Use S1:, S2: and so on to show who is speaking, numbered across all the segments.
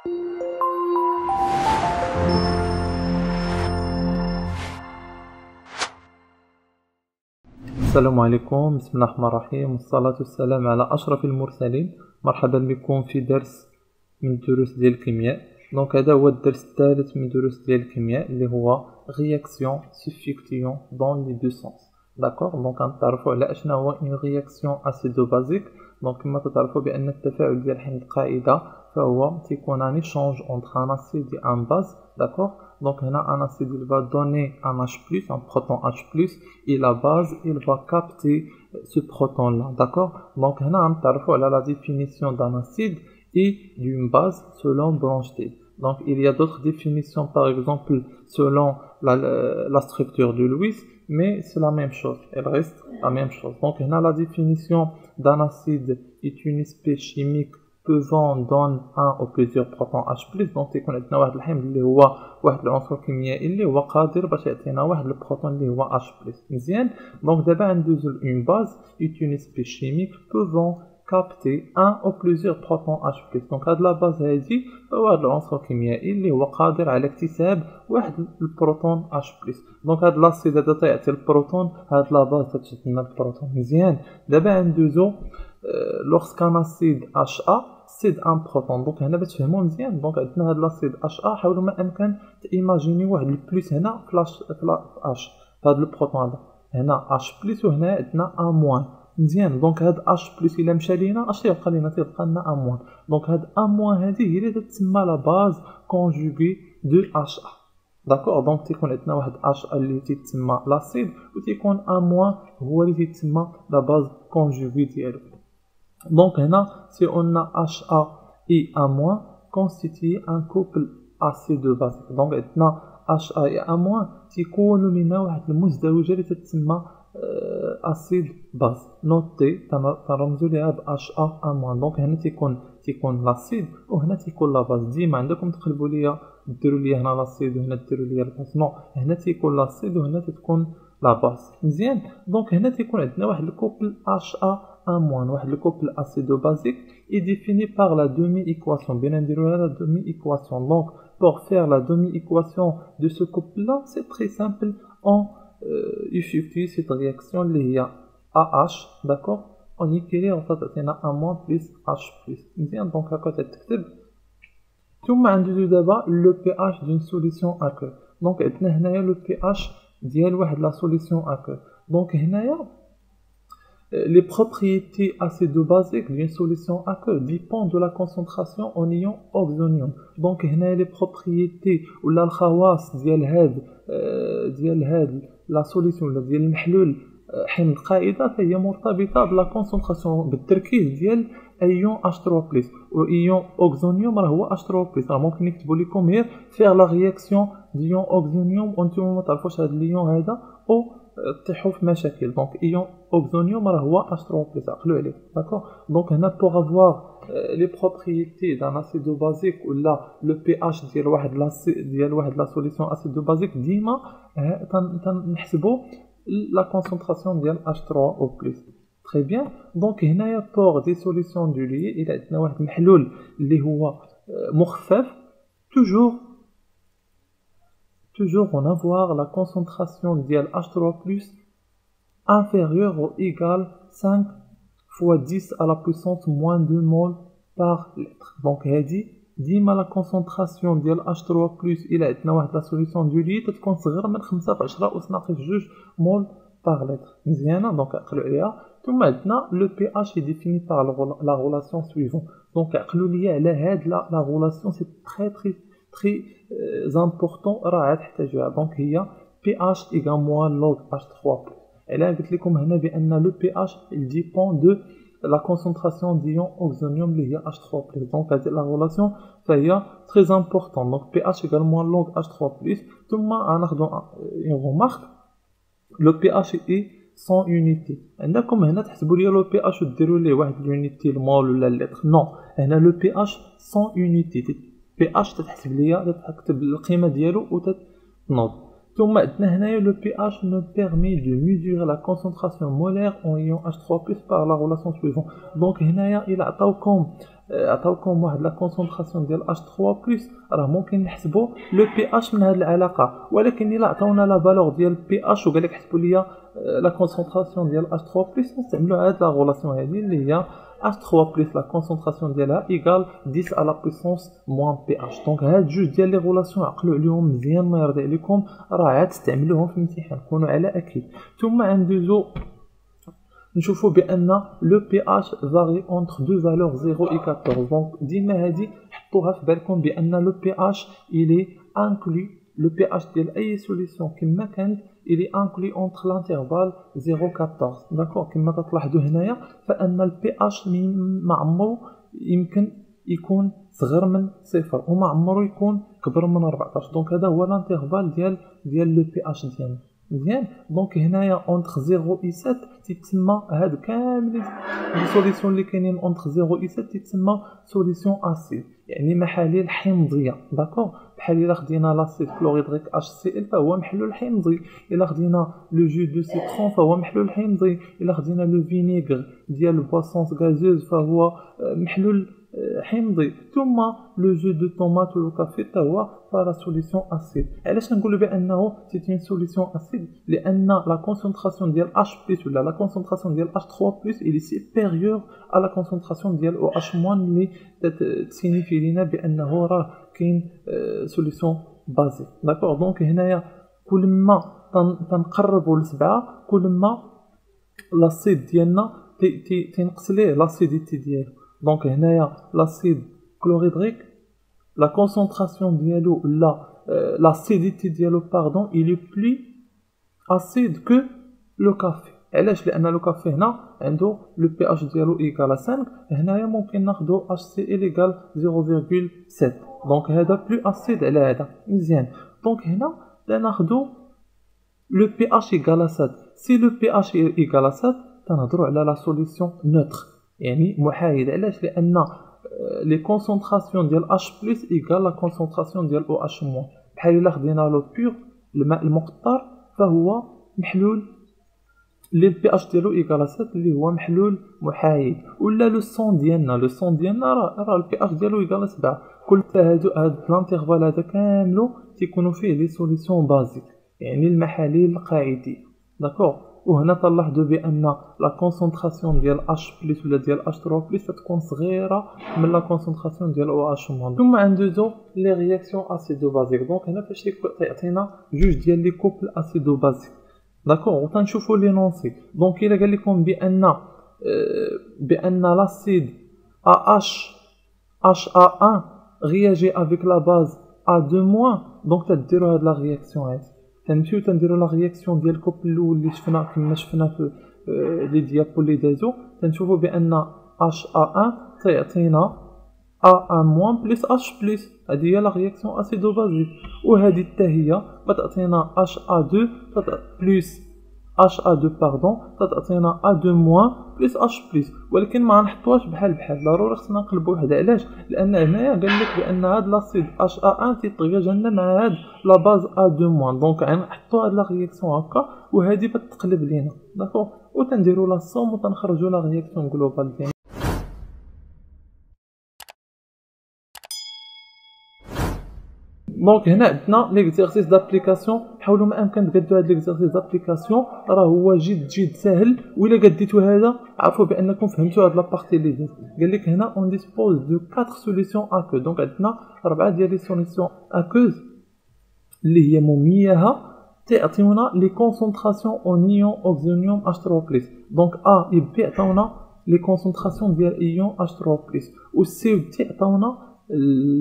S1: السلام عليكم، بسم الله الرحمن الرحيم، والصلاة والسلام على أشرف المرسلين. مرحبا بكم في درس من دروس ديال الكيمياء. دونك هذا هو الدرس الثالث من دروس ديال الكيمياء اللي هو réaction substitution dans les deux sens. داكوغ، دونك غنتعرفوا على اشنا هو une réaction acido-basique. دونك كما تعرفوا بأن التفاعل ديال حمض القاعدة فهو تيكون un échange entre un acide et un base. D'accord. Donc un acide il va donner un H+, un proton H+, et la base il va capter ce proton là. D'accord. Donc on a la définition d'un acide et d'une base selon branche T. Donc il y a d'autres définitions, par exemple selon la structure de Lewis, mais c'est la même chose, elle reste la même chose. Donc on a la définition d'un acide est une espèce chimique pouvant donner un ou plusieurs protons H+. Donc يكون عندنا واحد الحمض اللي هو واحد العنصر كيميائي اللي هو قادر باش يعطينا واحد البروتون اللي هو H+. مزيان. دونك دابا ندوزو une base est une espèce chimique pouvant capter un ou plusieurs protons H+. دونك هاد لا باز هادي هو واحد العنصر كيميائي اللي هو قادر على اكتساب واحد البروتون H+. دونك هاد لاسيد هذا تيعطي البروتون، هاد لا باز تشد لنا البروتون. مزيان. دابا ندوزو lorsqu'un acide HA cède un proton. دونك هنا باش تفهموا مزيان، دونك عندنا هاد لاسيد HA حاولوا ما امكن تيماجيني واحد البلس هنا في H هاد البروتون هذا هنا H+ وهنا عندنا A-. مزيان. دونك هاد H+ الا مشى لينا اش تيبقى لينا؟ تيبقى لنا A-. دونك هاد A- هذه هي اللي تتسمى لا باز كونجوغي دو HA. داكوغ. دونك تيكون عندنا واحد HA اللي تيتسمى لاسيد وتيكون A- هو اللي تيتسمى لا باز كونجوغي ديالو. Donc si on a HA et A- constitue un couple acide-basique. Donc HA et A- تيكونوا لنا واحد المزدوجة اللي تتسمى acide base. نوتي ترمزوا لها ب HA A-. دونك هنا تيكون لاسيد وهنا تيكون لا باز. ديما عندكم تقلبوا ليا ديروا لي هنا لاسيد وهنا ديروا لي الباز. نو، هنا تيكون لاسيد وهنا تكون لا باز. مزيان. دونك هنا تيكون عندنا واحد الكوبل HA واحد le couple acido-basique est défini par la demi-équation. Bien entendu, la demi-équation. Donc, pour faire la demi-équation de ce couple-là, c'est très simple. On effectue cette réaction liée à AH, d'accord. On écrit en fait A- plus H+. Bien, donc à côté de tout d'abord le pH d'une solution aqueuse. Donc, le pH de la solution aqueuse. Donc, les propriétés acido-basiques d'une solution aqueuse dépendent de la concentration en ion oxonium. Donc les propriétés ou la الخواص ديال هاد la solution ديال المحلول حمض القاعدة فهي مرتبطة بلا كونسنتراسيون بالتركيز ديال ايون H3+ و ايون اوكسونيوم راه هو H3+. راه ممكن نكتبوا لكم غير فيغ لا رياكسيون ديون اوكسونيوم وانتم ما تعرفوش هاد الايون هذا او تطيحوا في مشاكل. دونك ايون اوكسونيوم راه هو H3+. عقلوا عليه. داكور. دونك هنا pour avoir les propriétés d'un acido-basique ou là le pH ديال واحد لا solution acido-basique ديما تنحسبوا la concentration ديال H3+. Très bien. Donc هنايا pour des solutions diluées il عندنا واحد المحلول اللي هو مخفف toujours on avoir la concentration ديال H3+ inférieure ou égale 5 fois 10 à la puissance moins 2 mol par litre. Donc هذه ديما la concentration ديال H3+ إلا عندنا واحد la solution diluée تتكون صغيرة من 5 في 10 أس ناقص 2 mol par litre. مزيانة. دونك عقلوا عليها. ثم عندنا le pH est défini par la relation suivante. Donc عقلوا لي على هاد la relation c'est très important راح تحتاجوها. دونك هي pH égale moins log H3+. Elle a dit comme le pH il dépend de la concentration d'ion oxonium lié à H3+. Donc la relation est très importante. Donc pH égale moins log H3+. Tout le monde une remarque. Le pH est sans unité. عندكم هنا تحسبوا لي le pH وديروا ليه واحد l'unité المول ولا اللتر. Non. هنا le pH sans unité. pH تتحسب ليا تكتب القيمة ديالو وتتنوض. ثم عندنا هنايا le pH nous permet de mesurer la concentration molaire en ion H3+ par la relation suivante. Donc هنايا إلا عطاوكم واحد لا كونسونطراسيون ديال H3+ راه ممكن نحسبوا لو pH من هذه العلاقه، ولكن الا عطاونا لا فالور ديال pH وقال لك حسبوا لي لا كونسونطراسيون ديال H3+ نستعملوا هذه لا غولاسيون هذه اللي هي H3+ لا كونسونطراسيون ديالها ايكال 10 على بويسونس موان pH. دونك هاد جوج ديال لي غولاسيون عقلوا عليهم مزيان ما يرضي عليكم، راه عاد تستعملوهم في الامتحان كونوا على اكيد. ثم ندوزو نشوفوا بان لو pH varie entre deux valeurs 0 et 14. دونك ديما هذه حطوها في بالكم بان لو pH il est inclus le pH ديال اي سوليسيون كما كانت il est inclus entre l'intervalle 0 14. داكور كما تلاحظوا هنايا فان البي اش ما عمرو يمكن يكون صغر من 0 وما عمرو يكون كبر من 14. دونك هذا هو الانترفال ديال لو بي اش ديالنا مزيان. دونك هنايا اونتر 0 و 7 تيتسمى هاد كامل لي سوليسيون اللي كاينين اونتر 0 و 7 تيتسمى سوليسيون اسيد، يعني محاليل حمضيه. داكور بحال الا خدينا لاسيد كلوريدريك HCl فهو محلول حمضي، الا خدينا لو جو دو سيترون فهو محلول حمضي، الا خدينا لو فينيغر ديال البواسونس غازوز فهو محلول حمضي، ثم لو جو دو طوماط ولو كافي حتى هو فلا سوليسيون اسيد. علاش نقولوا بانه سي اون سوليسيون اسيد؟ لان لا كونسونطراسيون ديال H+ ولا لا كونسونطراسيون ديال H3+ il est supérieur à la concentration ديال OH- اللي تسينيفي لينا بانه راه كاين سوليسيون بازيك. داكور دونك هنايا كل ما تنقربوا لسبعة كل ما لاسيد ديالنا تنقص ليه لاسيديتي ديالو. دونك هنايا لاسيد كلوريدريك لا كونسونطراسيون ديالو لا لاسيديتي ديالو باردون il est plus acide que le café. علاش؟ لان لو كافي هنا عنده لو بي اش ديالو ايكال 5، هنايا ممكن ناخذوا HCl ايكال 0.7. دونك هذا بلو اسيد على هذا مزيان. دونك هنا ناخذوا لو بي اش ايكال 7. سي لو بي اش ايكال 7 تنهضروا على لا سوليسيون نوتر يعني محايد. علاش؟ لان لي كونسونطراسيون ديال H+ ايكال لا كونسونطراسيون ديال OH-. بحال الا خدينا لو بيور الماء المقطر فهو محلول اللي البي اش ديالو ايكال 7 اللي هو محلول محايد، ولا لو سون ديالنا راه البي اش ديالو ايكال 7. كل هاد الانترفال هذا كاملو تيكونوا فيه لي سوليسيون بازيك يعني المحاليل القاعديه. داكور وهنا تلاحظوا بان لا كونسونطراسيون ديال H+ ولا ديال H3+ تكون صغيره من لا كونسونطراسيون ديال OH-. ثم ندوزو لي رياكسيون اسيدو بازيك. دونك هنا فاش يعطينا جوج ديال لي كوبل اسيدو بازيك. داكور وتنشوفوا لي نونسي. دونك الا قال لكم بان لاسيد HA1 réagit avec la base A2-، دونك تديروا هاد لا رياكسيون هادي تنمشيو تنديروا لا رياكسيون ديال الكوبل الاول اللي شفنا كما شفنا في لي ديابو اللي دازو. تنشوفوا بان HA1 تيعطينا A1- بلس H+. هذه هي لا رياكسيون اسيدو بازيك. وهذه حتى هي تعطينا HA2 بلس HA2 تعطينا A2- بلس H+. ولكن ما غنحطوهاش بحال ضروري خصنا نقلبوا وحده. علاش؟ لان هنايا قال لك بان هاد لاسيد HA1 تيطياج لنا مع هاد لا باز A2-. دونك غنحطوا هاد لا رياكسيون هكا وهذه بتقلب لينا. داكور وتنديروا لا صوم وتنخرجوا لا رياكسيون جلوبال ديالنا. دونك هنا عندنا ليكزارسيس دابليكاسيون. حاولوا ما امكن تقادوا هذا ليكزارسيس دابليكاسيون راه هو جد ساهل، وإلا قديتوا هذا عرفوا بانكم فهمتوا هاد لابارتي اللي دازت. قال لك هنا اون ديسبوز دو 4 سوليسيون اكو. دونك عندنا 4 ديال لي سوليسيون اكوز اللي هي مميهه تعطيونا لي كونسونطراسيون اون ايون اوكسينيوم H3+. دونك ا و بي عطاونا لي كونسونطراسيون ديال ايون H3+، و سي و دي عطاونا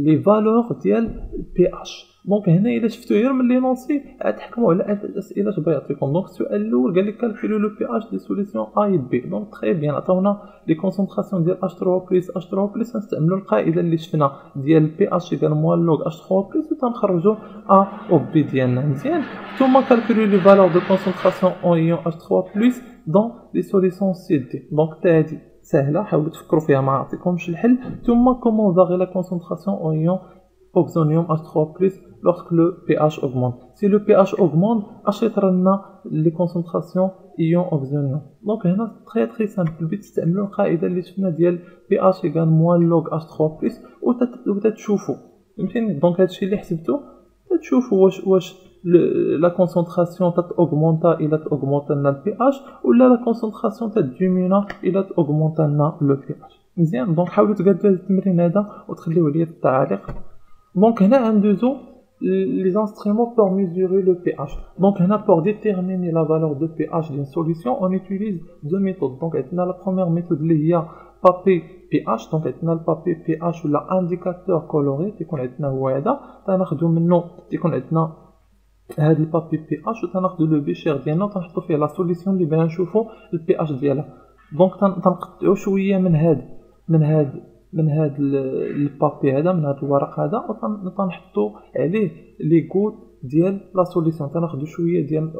S1: لي فالور ديال بي اش. دونك هنا الا شفتوا غير من لي نونسي عاد تحكموا على الاسئله اش بغا يعطيكم. دونك السؤال الاول قال لك كالكولو لو بي اش دي سوليسيون اي بي. دونك تري بيان عطاونا لي كونسونطراسيون ديال H3+ نستعملوا القاعده اللي شفنا ديال بي اش ايكال موان لوغ H3+ وتنخرجوا ا او بي ديالنا مزيان. ثم كالكولو لي فالور دو كونسونطراسيون اون ايون H3+ دون لي سوليسيون سي دي. دونك هادي سهله حاولوا تفكروا فيها ما عطيكمش الحل. ثم كومون فاري لا كونسونطراسيون اون ايون oxonium H3+, lorsque le pH augmente. Si le pH augmente, achètera les concentrations ion oxonium. Donc هنا très très simple. بتستعملوا القاعدة اللي شفنا ديال pH égale moins log H3+, وتتشوفوا فهمتيني. دونك هادشي اللي حسبته تشوفوا واش la concentration تتأوغمونتا إلا تأوغمونتنا le pH ولا la concentration تديمينا إلا تأوغمونتنا le pH. مزيان. دونك حاولوا تقادوا هذا التمرين هذا وتخليوه ليا في التعاليق. دونك هنا عندوزو les instruments pour mesurer le pH. Donc pour déterminer la valeur de pH d'une solution, on utilise deux méthodes. Donc la première méthode il y a papier pH. Donc le papier pH ou l'indicateur coloré qui connaît هو هذا تناخذوا منه يكون عندنا هذا البابي pH وتناخذوا لو بيشير ديالنا وتنحطوا فيه لا سوليسيون اللي بغينا نشوفوا البي اتش ديالها. دونك تنقطعوا شويه من هذا البابي هذا من هذا الورق هذا وتنحطوا عليه لي غوت ديال لا سوليسيون. تناخذوا شويه ديال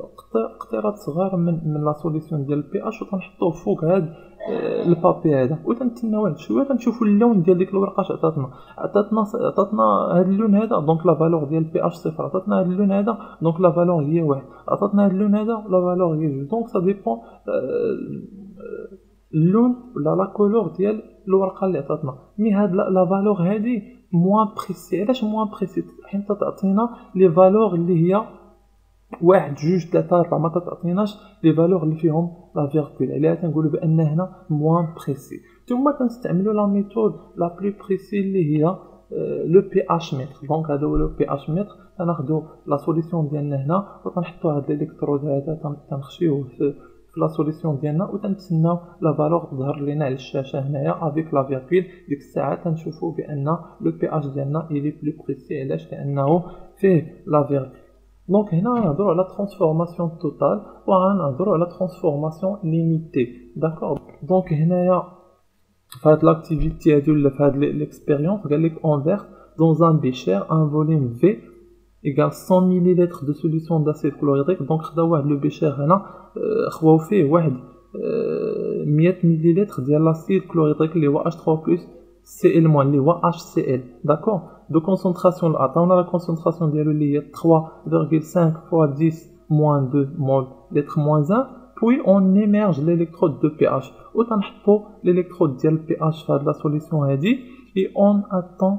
S1: قطرات صغار من لا سوليسيون ديال البي اتش وتنحطوه فوق هذا البابي هذا وتنتسناو واحد شويه تنشوفوا اللون ديال ديك الورقه اش عطاتنا هذا اللون هذا. دونك لا فالور ديال البي اتش صفر. عطاتنا هذا اللون هذا دونك لا فالور هي واحد. عطاتنا هذا اللون هذا لا فالور هي جوج. دونك سا ديبون اللون ولا لا كولور ديال الورقه اللي عطاتنا. مي هاد لا فالور هادي موان بريسي. علاش موان بريسي؟ حيت تعطينا لي فالور اللي هي واحد جوج ثلاثة أربعة. ما تعطيناش لي فالور اللي فيهم لا فيرغول. عليها تنقولوا بأن هنا موان بريسي. ثم تنستعملوا لا ميثود لا بلو بريسي اللي هي لو بي اتش متر. دونك هذا هو لو بي اتش متر. تناخذوا لا سوليسيون ديالنا هنا وتنحطوا هذا الالكترود هذا تنخشيوه في لا سوليسيون ديالنا وتنتسناو لا فالور تظهر لنا على الشاشه هنايا افيك لا فيرغول. ديك الساعه تنشوفوا بان لو بي اتش ديالنا الي بلو بريسي. علاش؟ لانه فيه لا فيرغول. دونك هنا نهضروا على ترانسفورماسيون توتال وغنهضروا على ترانسفورماسيون ليميتي. داكور. دونك هنايا في هاد لاكتيفيتي هادي ولا في هاد ليكسبيريونس قال لك اون فيرت dans un bécher un volume V égale 100 ml de solution d'acide chlorhydrique. donc خدا واحد لو بيشير هنا خواو فيه واحد 100 ملل ديال لاسيد كلوريدريك اللي هو H3+ Cl- اللي هو HCl. داكور. دو كونسونطراسيون عطاونا لا كونسونطراسيون ديالو اللي هي 3,5 fois 10 moins 2 mol litre moins 1. puis on émerge l'électrode de pH وتنحطوا l'électrode ديال pH في هاد لا سوليسيون هادي et on attend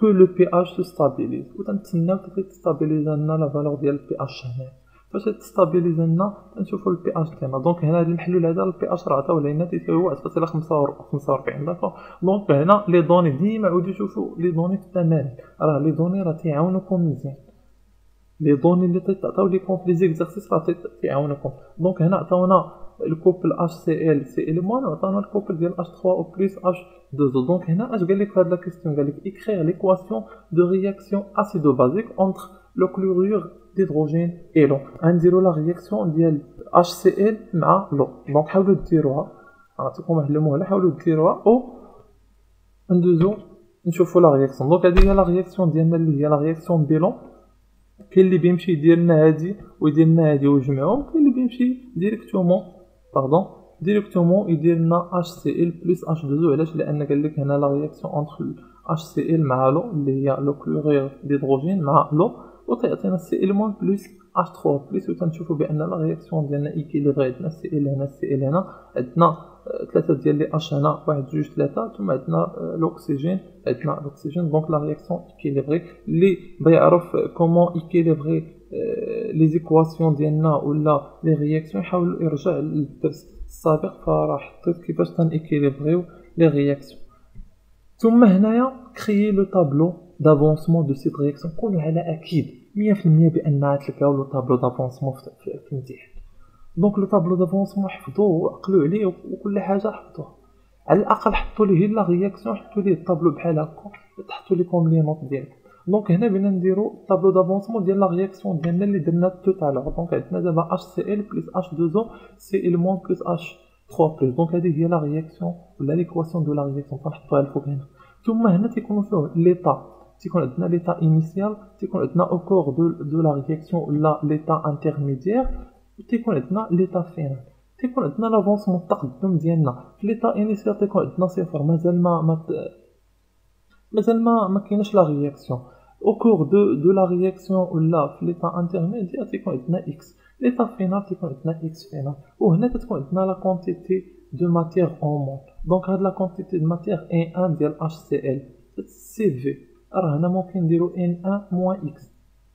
S1: que le pH se stabilise وتنتسناو حتى تستابيليزا لنا لا فالور ديال pH هنا. فاش تستابيليزا لنا نشوفوا pH ديالنا. دونك هنا هاد المحلول هذا pH راه عطاو لنا تيساوي 1.45. داكور. دونك هنا لي دوني ديما عاودوا يشوفوا لي دوني في التمارين. راه لي دوني راه تيعاونوكم مزيان. لي دوني اللي تيعطيو ليكم في لي زيكزارسيس راه تيعاونوكم. دونك هنا عطاونا الكوبل HCl Cl- وعطاونا الكوبل ديال H3O plus H2O. دونك هنا اش قال لك في هاد لا كيستيون؟ قال لك écrire l'équation de réaction acido-basique entre le chlorure d'hydrogène et l'eau. غنديروا لا رياكسيون ديال HCl مع l'eau. دونك حاولوا ديروها. نعطيكم واحد المهله حاولوا ديروها او ندوزو نشوفوا لا رياكسيون. دونك هذه هي لا رياكسيون ديالنا اللي هي لا رياكسيون بيلون. كاين اللي بيمشي يدير لنا هادي ويدير لنا هادي ويجمعهم. كاين اللي بيمشي ديريكتومون يدير لنا HCl plus H2O. علاش؟ لان قال لك هنا لا رياكسيون انتر HCl مع لو اللي هي لو كلورير ديدروجين مع لو وتعطينا Cl- plus H3 plus وتنشوفوا بان لا رياكسيون ديالنا ايكيليبري. عندنا Cl هنا Cl هنا عندنا ثلاثه ديال لي H هنا واحد جوج ثلاثه ثم عندنا الاكسجين دونك لا رياكسيون ايكيليبري. اللي بغى يعرف كومون ايكيليبري لي زيكواسيون ديالنا ولا لي رياكسيون يحاول يرجع للدرس السابق فراه حطيت كيفاش تنيكيليبريو لي رياكسيون. ثم هنايا كريي لو طابلو دافونسمون دو سيت رياكسيون. كونوا على اكيد 100% بان عتلقاو لو طابلو دافونسمون في الامتحان. دونك لو طابلو دافونسمون حفظوه وعقلوا عليه وكل حاجه حفظوها. على الاقل حطوا ليه لا رياكسيون حطوا ليه الطابلو بحال هكا تحطوا لكم لي نوت ديالكم. دونك هنا بغينا نديرو الطابلو دافونسمون ديال لا رياكسيون ديالنا اللي درنا تو تالور. دونك عندنا دابا HCl plus H2O Cl- plus H3+. دونك هذه هي لا رياكسيون ولا ليكواسيون دو لا رياكسيون تنحطوها الفوق هنا. ثم هنا تيكونوا فيه ليطا. تيكون عندنا ليطا انيسيال تيكون عندنا او كور دو لا رياكسيون ولا ليطا انترميديير وتيكون عندنا ليطا فينال. تيكون عندنا لافونسمون التقدم ديالنا في ليطا انيسيال تيكون عندنا صفر. مازال ما كايناش لا رياكسيون. au cours de la réaction ou là في l'état intermédiaire تيكون عندنا x l'état final تيكون عندنا x final وهنا تتكون عندنا la quantité de matière en mol donc هاد la quantité de matière N1 ديال HCl CV راه هنا ممكن نديرو N1 moins x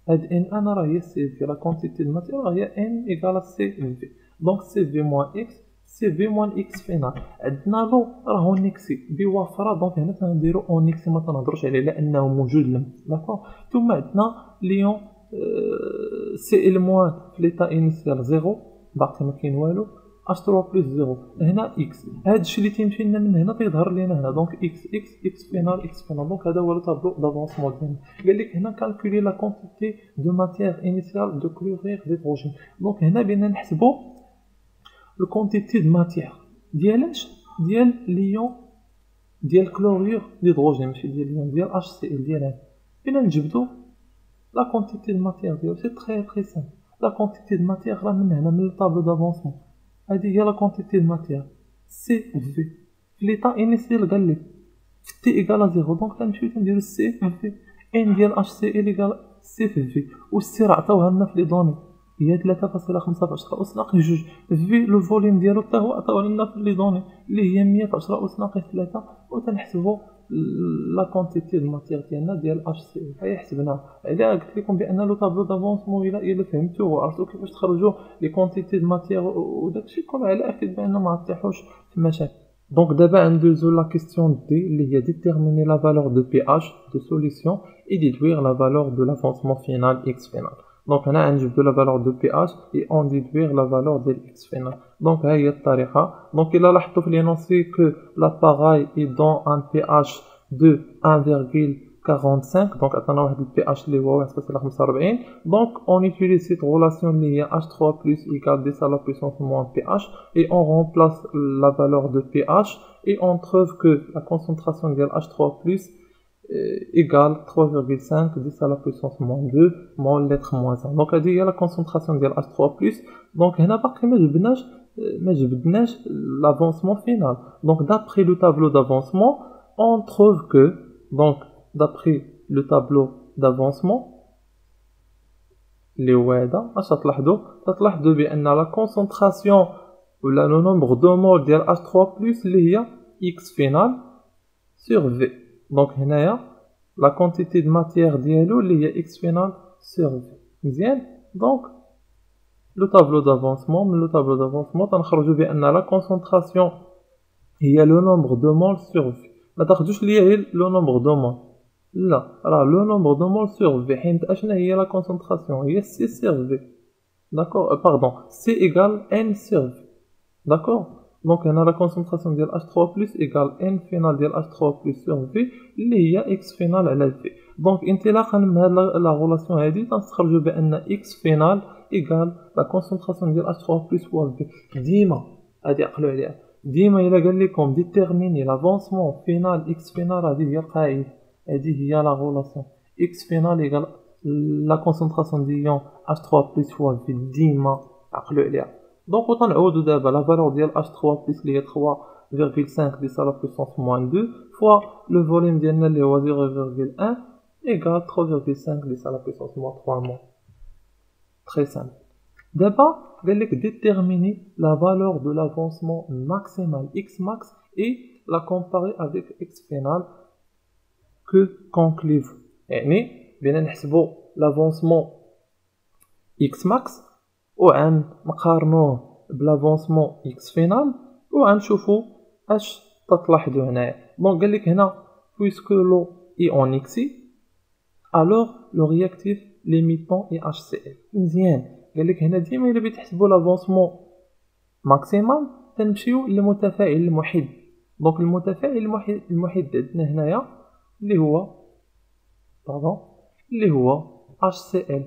S1: هاد N1 راه هي CV la quantité de matière راه هي N égale à CV donc CV moins x CV moins x final عندنا لو راهو نيكسي بوفره دونك هنا تنديرو اون نيكسي ما تنهضروش عليه لانه موجود لم داكوغ ثم عندنا ليون سي ال موان في ليتا انيسيال زيرو باقي ما كاين والو اش 3 بلس زيرو هنا اكس هادشي اللي تيمشي لنا من هنا تيظهر لينا هنا دونك اكس فينال اكس فينال دونك هذا هو لو طابلو دافونسمون ديالنا قال لك هنا كالكولي لا كونتيتي دو ماتيير انيسيال دو كلورير ديدروجين دونك هنا بدنا نحسبوا لو كونتيتي دو ماتيير ديالاش ديال ليون ديال كلورير ديدروجين ماشي ديال ليون ديال اش سي ال ديال هذا بنا نجبدو لا كونتيتي دو ماتيير ديالو سي تري سامبل لا كونتيتي دو ماتيير راه من هنا من الطابلو دافونسمون هذه هي لا كونتيتي دو ماتيير سي في ليطا انيسيال قال لك تي ايكال زيرو دونك تنمشيو تنديرو سي في ان ديال اش سي ال ايكال سي في والسي راه عطاوها لنا في لي دوني هي 3.5 في 10 أس ناقص جوج في لو فوليوم ديالو حتى هو عطاوه لنا في لي دوني اللي هي 100 في 10 أس ناقص 3 وتنحسبوا لا كونتيتي دو ماتيير ديالنا ديال اش سي هي حسبناها علاه قلت لكم بان لو طابلو دافونسمون الا فهمتوه وعرفتوا كيفاش تخرجوا لي كونتيتي دو ماتيير وداكشي كله على اكد بان ما غتطيحوش في مشاكل دونك دابا ندوزو لا كيسيون دي اللي هي ديتيرميني لا فالور دو بي اش دو سوليسيون اي ديدوير لا فالور دو لافونسمون فينال اكس فينال دونك هنا غنجبدو لا فالور دو بي اش اي اون ديدوير لا فالور ديال اكس فينال دونك ها هي الطريقه دونك الا لاحظتوا في لينونسي كو لاباراي اي دون ان بي اش de 1,45 donc عطانا واحد البي اش اللي هو 1.45 donc on utilise cette relation اللي هي H3 plus égale 10 à la puissance moins pH et on remplace la valeur de pH et on trouve que la concentration de H3 plus égale 3,5 10 à la puissance moins 2 moins lettre moins 1 donc هذه هي la concentration de H3 plus donc هنا باقي ما جبدناش l'avancement final donc d'après le tableau d'avancement on trouve que, donc, d'après le tableau d'avancement, les WEDA, تلاحظوا بأن la concentration ou le nombre de moles de H3+, اللي هي X final sur V. Donc, هنايا la quantité de matière ديالو اللي هي X final sur V. مزيان؟ Donc, le tableau d'avancement, من le tableau d'avancement, تنخرجوا بأن la concentration هي le nombre de moles sur V. ما تاخذوش ليا هي لو نومبر دو مول لا راه لو نومبر دو مول سور في حيت اشنا هي لا كونسونطراسيون هي سي سور في داكور باردون سي ايغال ان سور في داكور دونك هنا لا كونسونطراسيون ديال H3 بلس ايغال ان فينال ديال H3 بلس سور في اللي هي اكس فينال على في دونك انطلاقا من هاد لا غولاسيون هادي تنستخرجوا بان اكس فينال ايغال لا كونسونطراسيون ديال H3 بلس فوا في ديما هادي عقلوا عليها ديما إلا قال لكم ديتيرميني لافونسمون فينال اكس فينال هذه هي القاعدة هذه هي لا غولاسيون اكس فينال ايغال لا كونسونطراسيون ديال H3 بلس فوا في ديما عقلوا عليها دونك وتنعودوا دابا لا فالور ديال H3 بلس اللي هي 3,5 10 على بويسونس موان 2 فوا لو فوليوم ديالنا اللي هو 0,1 ايغال 3,5 10 على بويسونس موان 3 مول تري سامبل دابا قال لك déterminer la valeur de l'avancement maximal x max et la comparer avec x final que conclave يعني بينا نحسبوا l'avancement x max وعن نقارنوه بلافونسمون x final وغنشوفوا اش تلاحظوا هنايا دونك قال لك هنا puisque l'eau est en xi alors le réactif limitant est HCl مزيان قال لك هنا ديما الا بغيتي تحسبوا لافونسمون ماكسيمال تنمشيو للمتفاعل المحيد دونك المتفاعل المحيد عندنا هنايا اللي هو HCl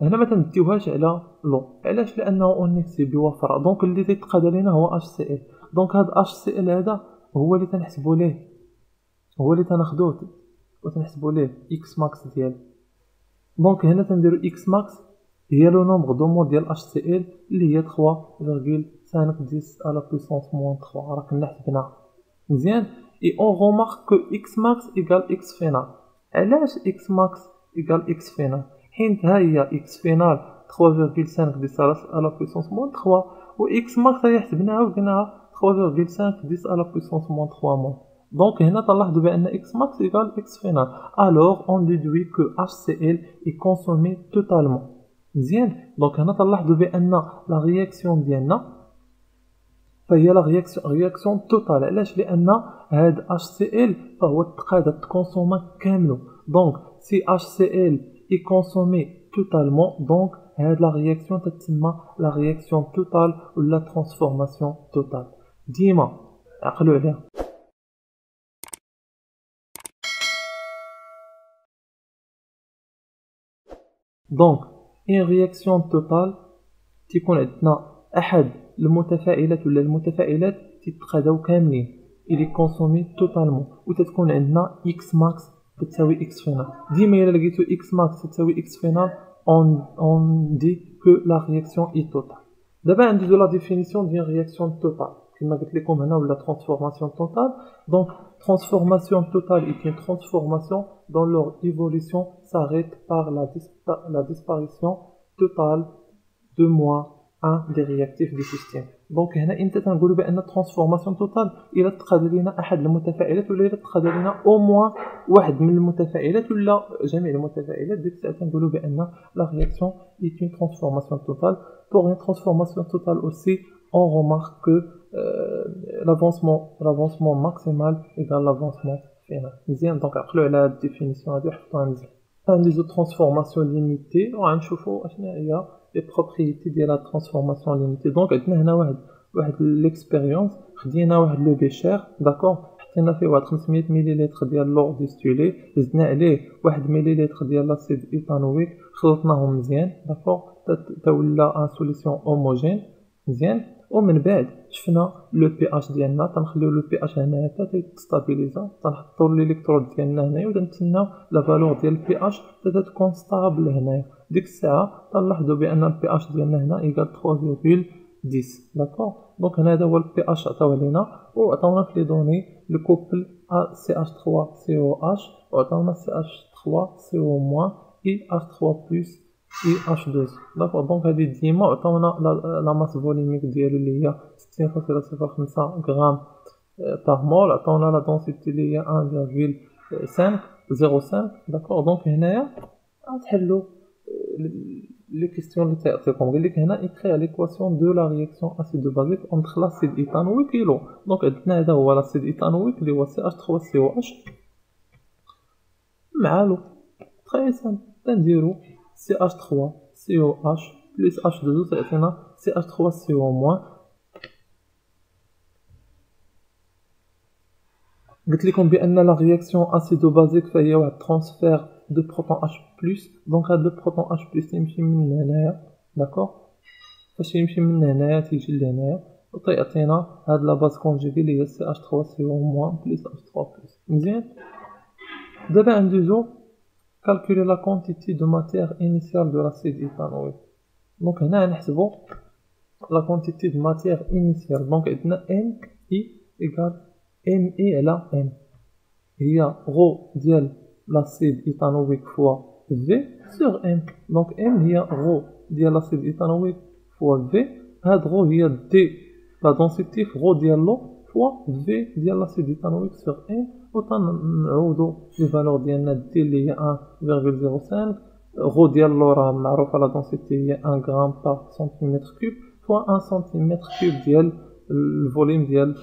S1: هنا ما تنديوهاش على لو علاش لانه اونيكسي بيوفر دونك اللي تيتقاد علينا هو HCl دونك هذا HCl هذا هو اللي تنحسبوا ليه هو اللي تناخذوه وتنحسبوا ليه اكس ماكس ديالو دونك هنا تنديرو اكس ماكس هي لو نومبر دو مول ديال HCl اللي هي 3,5 10 à la puissance moins 3 راه كنا حسبناها مزيان اي اون رومارك كو x max égale x final علاش x max égale x final. حين هي x final 3,5 10 à la puissance moins 3 و x max هي حسبناها وقلناها 3,5 10 à la puissance moins 3 moins. Donc هنا تلاحظوا بأن x max égale x final. Alors on déduit que HCl est consommé totalement. مزيان. Donc هنا تلاحظوا بأن la réaction ديالنا فهي لا رياكسيون توتال. علاش؟ لان هاد HCl فهو تقاد تكونسوما كاملو. دونك سي HCl اي كونسومي توتالمون دونك هاد لا رياكسيون تتسمى لا رياكسيون توتال ولا ترانسفورماسيون توتال. ديما عقلوا عليها. دونك اون رياكسيون توتال تيكون عندنا احد المتفاعلات ولا المتفاعلات تتقاداو كاملين الي كونسومي توتالمون وتتكون عندنا اكس ماكس تساوي اكس فينال. ديما الا لقيتو اكس ماكس تساوي اكس فينال اون دي كو لا رياكسيون اي توتال. دابا ندوزو لا ديفينيسيون ديال رياكسيون توتال كما قلت لكم هنا ولا ترانسفورماسيون توتال. دونك transformation totale est une transformation dont leur évolution s'arrête par la disparition totale de moins 1 des réactifs du système. Donc هنا انت تنقولوا بان transformation totale الى تقاد لنا احد المتفاعلات ولا الى تقاد لنا او موان واحد من المتفاعلات ولا جميع المتفاعلات، ديك الساعه تنقولوا بان la réaction est une transformation totale. Pour une transformation totale aussi on remarque que l'avancement maximal égale l'avancement final. مزيان. دونك عقلوا على هاد الديفينيسيون هادي وحطوها مزيان. ندوزو ترانسفورماسيون ليميتي وغنشوفوا اشنا هي les propriétés de la transformation limitée. Donc عندنا هنا واحد l'expérience خدينا واحد لو بيشير داكور حطينا فيه واحد 500 مليلتر ديال لور ديستيلي زدنا عليه واحد مليلتر ديال لاسيد ايثانويك خلطناهم مزيان داكور تا ولا ان سوليسيون هوموجين مزيان. ومن بعد شفنا لو بي اش ديالنا تنخليو لو بي اش هنايا حتى يستابيليزا تنحطوا الالكترود ديالنا هنايا ونتسناو لا فالور ديال البي اش حتى تكون ستابل هنايا. ديك الساعه تنلاحظوا بان البي اش ديالنا هنا ايكال 3.10 داكور. دونك هنا هذا هو البي اش عطاوه لينا وعطاونا في لي دوني لو كوبل CH3COH وعطاونا CH3CO- اي H3+ اي H2 داكور. دونك هادي ديما عطاونا لا ماس فوليميك ديالو اللي هي 60.05 غرام par mol. عطاونا لا دونسيتي اللي هي 1,505 داكور. دونك هنايا غتحلوا les questions اللي تعطيكم. قال لك هنا écrire l'équation de la réaction acide-basique entre l'acide éthanoïque et l'eau. donc عندنا هذا هو l'acide éthanoïque اللي هو CH3COH مع l'eau. très simple تنديرو CH3COH plus H2O تعطينا CH3CO-. قلت لكم بان لا رياكسيون acide-basique فهي واحد transfert de proton H+. donc هاد لو بروتون H+ يمشي من هنايا داكور. فاش يمشي من هنايا تيجي لهنايا وتيعطينا هاد لا باز كونجوغي اللي هي CH3CO- plus H3+. مزيان. دابا ندوزو calculer la quantité de matière initiale de l'acide éthanoïque. donc هنا نحسبو la quantité de matière initiale. donc عندنا NI égale MI على M هي ρ ديال l'acide éthanoïque fois V sur M. donc M هي ρ ديال l'acide éthanoïque fois V. هاد ρ هي D la densité ρ ديال l'eau fois V ديال l'acide éthanoïque sur M. وتنعوضو لي فالور ديالنا D اللي هي 1,05 ρ ديال l'eau راه معروفه لا densité هي 1 غرام par centimètre cube fois 1 centimètre cube ديال الفوليوم ديال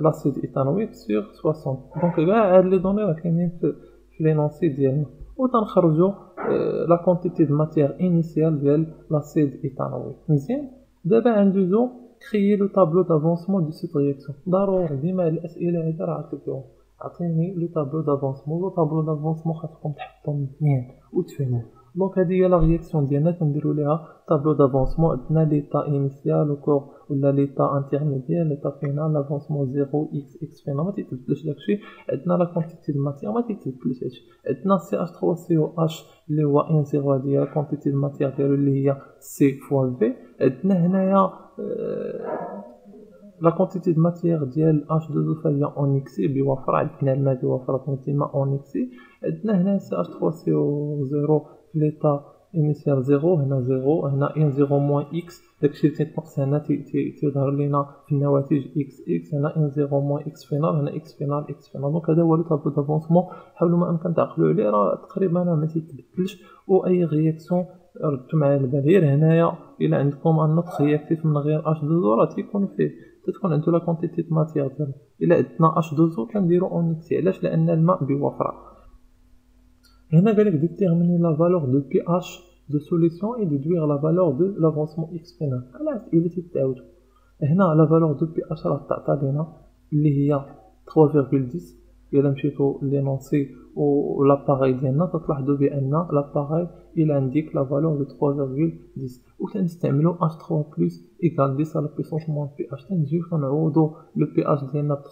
S1: l'acide éthanoïque sur 60. donc كاع هاد لي دوني راه كاينين في لينونسي ديالنا وتنخرجوا لا كونتيتي دو ماتيير انيسيال ديال لاسيد ايثانويك. مزيان. دابا ندوزو كريي لو طابلو دافونسمون دو سيت رياكسيون. ضروري ديما الاسئله هذه راه عطيتوهم عطيني لو طابلو دافونسمون. لو طابلو دافونسمون خاصكم تحطوه مزيان وتفهموه. دونك هذه هي لا رياكسيون ديالنا تنديروا ليها طابلو دافونسمون. عندنا ليطا انيسيال وكور ولا ليطا انترميديير ليطا فينال لافونسمون 0 x فينال ما تيتبدلش داكشي. عندنا لا كونتيتي دو ماتيير ما تيتبدلش هادشي. عندنا CH3COH اللي هو ان 0 ديال كونتيتي دو ماتيير ديالو اللي هي C fois V. عندنا هنايا لا كونتيتي دو ماتيير ديال H2O فهي اون اكسي بيوفر. عندنا الماء بيوفر دونك ديما اون اكسي. عندنا هنا CH3CO0 في ليطا انيسيال زيرو، هنا زيرو، هنا ان زيرو موان اكس، داكشي اللي تيتنقص هنا تيظهر لينا في النواتج اكس اكس، هنا ان زيرو موان اكس فينال، هنا اكس فينال اكس فينال. دونك هذا هو لو طابلو دافونسمون. حاولوا ما امكن تعقلوا عليه، راه تقريبا ما تيتبدلش واي رياكسيون ردوا معايا البال. غير هنايا الا عندكم ان نوت رياكتيف من غير H2O راه تيكون فيه تتكون عنده لا كونتيتي دو ماتيير ديالو. الا عندنا H2O كنديرو اون اكسي. علاش؟ لان الماء بيوفر. هنا قالك ديتيرميني لا فالور دو بي اش دو سوليسيون اي ديدوير لا فالور دو لافونسمون اكس فينال. على اسئله تتعاودوا. هنا لا فالور دو بي اش راه تعطى لينا اللي هي 3.10. الا مشيتو لينونسي و لاباغاي ديالنا تلاحظوا بان لاباغاي الى عندك لا فالور دو 3.10 وكنستعملوا H3 بلس ايكال 10 على بيسونس موان بي اش. تنجيو كنعوضوا لو بي اش ديالنا ب 3.10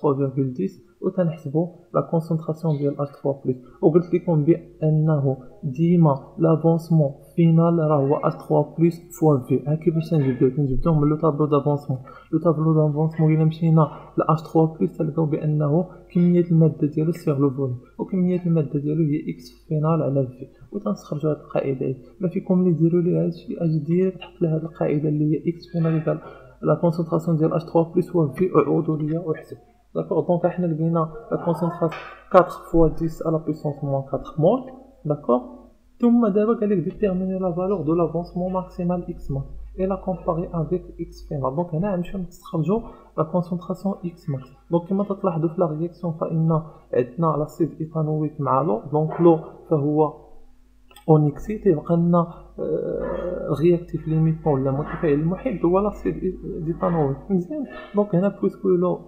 S1: وتنحسبوا لا كونسونطراسيون ديال H3 بلس. وقلت لكم بانه ديما لافونسمون فينال راه هو H3 بلس فوا في. ها كيفاش تنجبدوه من لو طابلو دافونسمون. لو طابلو دافونسمون الا مشينا ل H3 بلس تلقاو بانه كميه الماده ديالو سيغ لو فوليوم، وكميه الماده ديالو هي اكس فينال على في. وتنستخرجوا هذه القاعده. ما فيكم اللي ديروا لي هادشي اجي دير تحط لها هذه القاعده اللي هي اكس فينال ايكال لا كونسونطراسيون ديال H3 بلس هو في، وعوضوا ليا وحسب. داكوغ. دونك حنا لقينا لا كونسونطراسيون 4 فوا 10 على بيسونس موان 4 مول. داكوغ. ثم دابا قالك ديتيرميني لا فالور دو لافونسمون ماكسيمال اكس ماكس et la comparer avec x فينال. دونك هنا غنمشيو نستخرجوا لا كونسونطراسيون اكس ماكس. دونك كما تلاحظوا في لا رياكسيون فان عندنا لاسيد ايثانويك مع لو. دونك لو فهو اون اكسي. تيبقى لنا رياكتيف ليميتون ولا متفاعل المحيط هو لاسيد ايثانويك. مزيان. دونك هنا بويسكو لو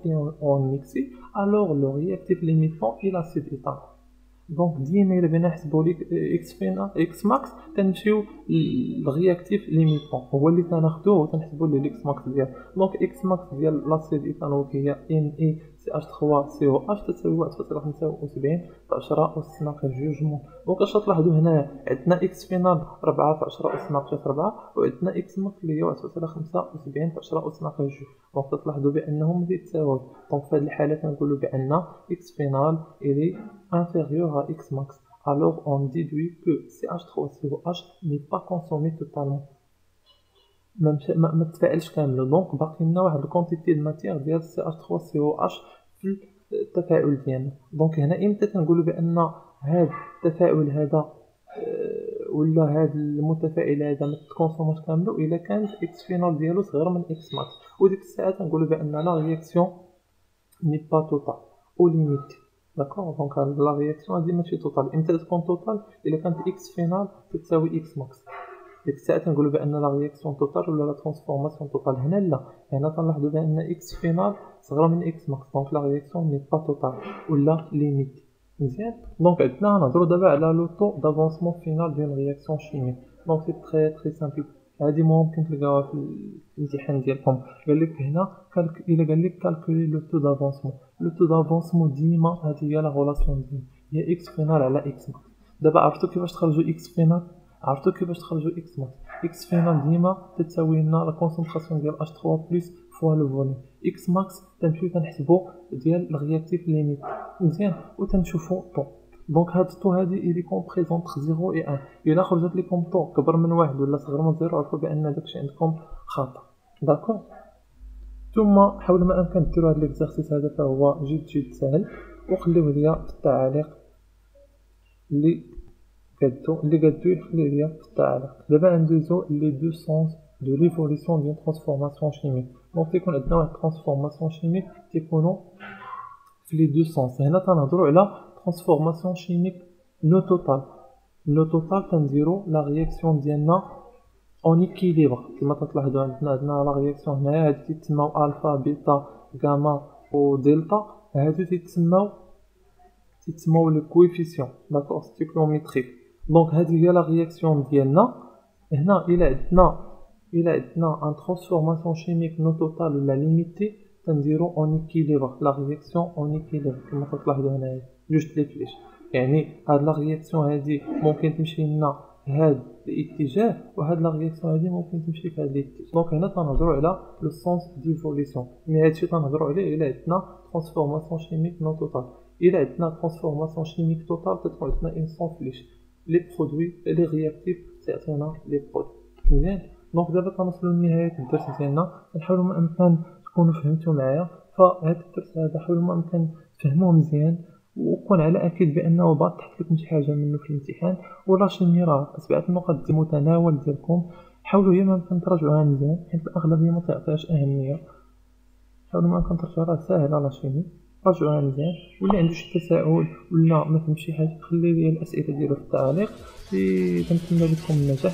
S1: اون اكسي الوغ لو رياكتيف ليميتون اي لاسيد ايثانويك. دونك ديما الا بغينا نحسبوا ليك اكس فينا اكس ماكس تنمشيو للرياكتيف ليميتون هو اللي تناخذوه وتنحسبوا ليه الاكس ماكس ديال. دونك اكس ماكس ديال لاسيد ايثانويك هي ان اي سي اش 3 سي او اش تساوي 1.75 في 10 أس ناقص 2 مول. دونك اش تلاحظوا هنا عندنا اكس فينال 4 في 10 أس ناقص 4 وعندنا اكس ماكس اللي هي 1.75 في 10 أس ناقص 2. دونك تلاحظوا بانهم يتساووا. دونك في هذه الحاله كنقولوا بان اكس فينال الي inférieur à X max. Alors on déduit que CH3COH n'est pas consommé totalement. ما تفاعلش كامله. دونك باقي لنا واحد الكونتيتي د ماتيير ديال CH3COH في التفاعل ديالنا. دونك هنا امتى كنقولوا بان هذا التفاعل هذا ولا هذا المتفاعل هذا ما تكونسوماش كامله الا كانت اكس فينال ديالو صغير من اكس ماكس. وديك الساعه كنقولوا بان لا رياكسيون ني با توتال او ليميتي. داكوغ. دونك لا رياكسيون هادي ماشي توتال. امتى تكون توتال؟ الا كانت اكس فينال تساوي اكس ماكس. ديك الساعه تنقولوا بان لا رياكسيون توتال ولا لا ترانسفورماسيون توتال. هنا لا، هنا تنلاحظوا بان اكس فينال صغرى من اكس ماكس. دونك لا رياكسيون ني با توتال ولا ليميت. مزيان. دونك عندنا نهضروا دابا على لو طو دافونسمون فينال ديال رياكسيون شيميك. دونك سي تري سامبل. هادي ممكن تلقاوها في الامتحان ديالكم. قال لك هنا الا قال لك كالكولي لو طو دافونسمون. لو طو دافونسمون ديما هذه هي لا غولاسيون ديال هي اكس فينال على اكس ماكس. دابا عرفتوا كيفاش تخرجوا اكس فينال؟ عرفتوا كيفاش تخرجوا اكس ماكس؟ اكس فينال ديما تساوي لنا لا كونسونطراسيون ديال H3 بلس فوا لو فوليوم. اكس ماكس تنمشيو تنحسبوا ديال الرياكتيف ليميت. مزيان. وتنشوفوا طو. دونك هاد الطو هادي إلي كومبريزونط 0 و 1. الا خرجت لكم طو كبر من 1 ولا صغر من 0 عرفوا بان داكشي عندكم خطا. داكوغ. ثم حاولوا ما امكن ديروا هاد ليكزارسيس هذا فهو جد سهل. وخليوه ليا في التعاليق اللي قادو يخلي ليا في التعاليق. دابا ندوزو لي دو سونس دو ريفوليسيون ديال ترانسفورماسيون شيميك. دونك تيكون عندنا واحد ترانسفورماسيون شيميك تيكونوا في لي دو سونس. هنا تنهضروا على ترانسفورماسيون شيميك نو توتال. نو توتال تنديرو لا رياكسيون ديالنا اون ايكيليبر. كما تلاحظوا عندنا لا رياكسيون هنايا هادي تيتسماو الفا بيتا غاما و دلتا. هادو تيتسماو لي كويفيسيون. داكوغ. ستيكيوميتريك. دونك هذه هي لا رياكسيون ديالنا. هنا الى عندنا ان ترانسفورماسيون شيميك نو توتال ولا ليميتي تنديرو اون ايكيليبر. لا رياكسيون اون ايكيليبر كما تلاحظوا هنايا جوج لي فليش. يعني هاد لا رياكسيون هادي ممكن تمشي لنا في هذا الاتجاه، وهاد لا رياكسيون هادي ممكن تمشي في هذا الاتجاه. دونك هنا تنهضروا على لو سونس ديفوليسيون، مي هادشي تنهضروا عليه الا عندنا ترانسفورماسيون شيميك نون توتال. الا عندنا ترانسفورماسيون شيميك توتال تتكون عندنا ان سون فليش لي برودوي لي رياكتيف تعطينا لي برودوي. مزيان. دونك دابا كنوصلوا لنهايه الدرس ديالنا. نحاولوا ما امكن تكونوا فهمتوا معايا. فهذا الدرس هذا حاولوا ما امكن تفهموه مزيان، وكون على اكيد بانه طاحت لكم شي حاجه منه في الامتحان، ولا شي راه 7 النقط دي متناول ديالكم. حاولوا يا ما امكن تراجعوها مزيان، حيت الاغلبيه ما تعطيهاش اهميه. حاولوا ما امكن ترجعوها ساهله لا شيء، راجعوها مزيان. واللي عنده شي تساؤل ولا ما فهم شي حاجه خلي لي الاسئله ديالو في التعليق. كنتمنى لكم النجاح.